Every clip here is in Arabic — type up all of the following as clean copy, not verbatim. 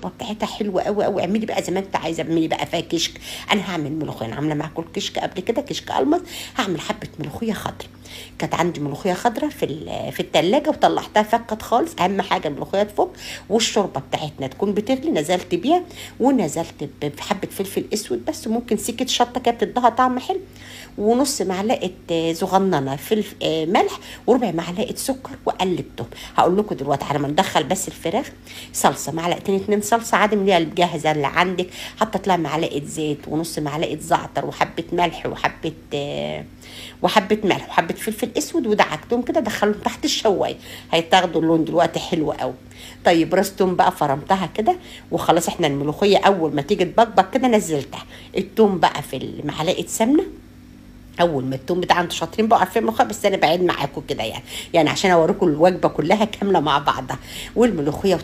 الشوربه بتاعتها حلوه قوي قوي. اعملي بقى زي ما انت عايزه، اعملي بقى فيها كشك. انا هعمل ملوخيه، انا عامله معاكم الكشك قبل كده، كشك المص. هعمل حبه ملوخيه خضراء. كانت عندي ملوخيه خضراء في الثلاجه وطلعتها فكت خالص. اهم حاجه الملوخيه تفك والشوربه بتاعتنا تكون بتغلي. نزلت بيها ونزلت بحبه فلفل اسود بس، ممكن سكه شطه كده بتديها طعم حلو، ونص معلقه صغننه ملح، وربع معلقه سكر، وقلبتهم. هقول لكم دلوقتي على ما ندخل بس الفراخ. صلصه معلقتين 2 صلصه عادي من اللي هي الجاهزه اللي عندك. حطيت لها معلقه زيت ونص معلقه زعتر وحبه ملح وحبه ملح وحبه فلفل اسود، ودعكتهم كده دخلهم تحت الشوايه. هيتاخدوا اللون دلوقتي حلو قوي. طيب رستم بقى فرمتها كده وخلاص. احنا الملوخيه اول ما تيجي تبقبق كده نزلتها. التوم بقى في معلقه سمنه. اول ما التوم بتاع انتوا شاطرين بقى عارفين الملوخيه، بس انا بعيد معاكم كده يعني عشان اوريكم الوجبه كلها كامله مع بعضها. والملوخيه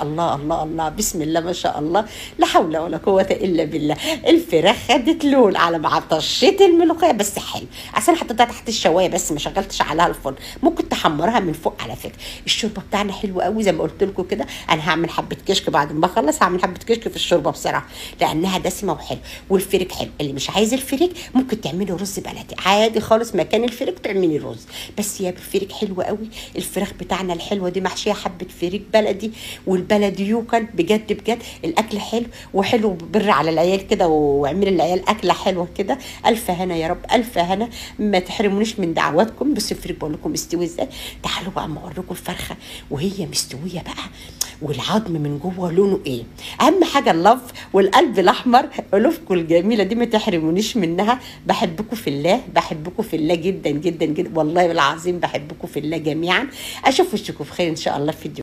الله الله الله، بسم الله ما شاء الله، لا حول ولا قوه الا بالله. الفراخ خدت لون على ما طشيت الملوخيه، بس حلو عشان حطيتها تحت الشوايه بس ما شغلتش عليها الفرن. ممكن تحمرها من فوق على فكره. الشوربه بتاعنا حلوه قوي زي ما قلت لكم كده. انا هعمل حبه كشك بعد ما اخلص، هعمل حبه كشك في الشوربه بصراحه لانها دسمه وحلو. والفريك حلو. اللي مش عايز الفريك ممكن تعملي رز بلدي عادي خالص مكان الفريك، تعملي رز بس يا بالفريك حلوه قوي. الفراخ بتاعنا الحلوه دي محشيه حبه فريك بلدي، والبلدي يوكل بجد بجد. الاكل حلو وحلو بر على العيال كده، واعملي العيال اكله حلوه كده. الف هنا يا رب، الف هنا. ما تحرمونيش من دعواتكم. بس الفريك بقول لكم مستوي ازاي. تعالوا بقى اما اوريكم الفرخه وهي مستويه بقى، والعظم من جوه لونه ايه. اهم حاجه اللف والقلب الاحمر. الوفكم الجميله دي ما تحرمونيش منها. بحبكم في الله، بحبكم في الله جدا جدا جدا والله العظيم، بحبكم في الله جميعا. اشوف وشكم بخير ان شاء الله في فيديو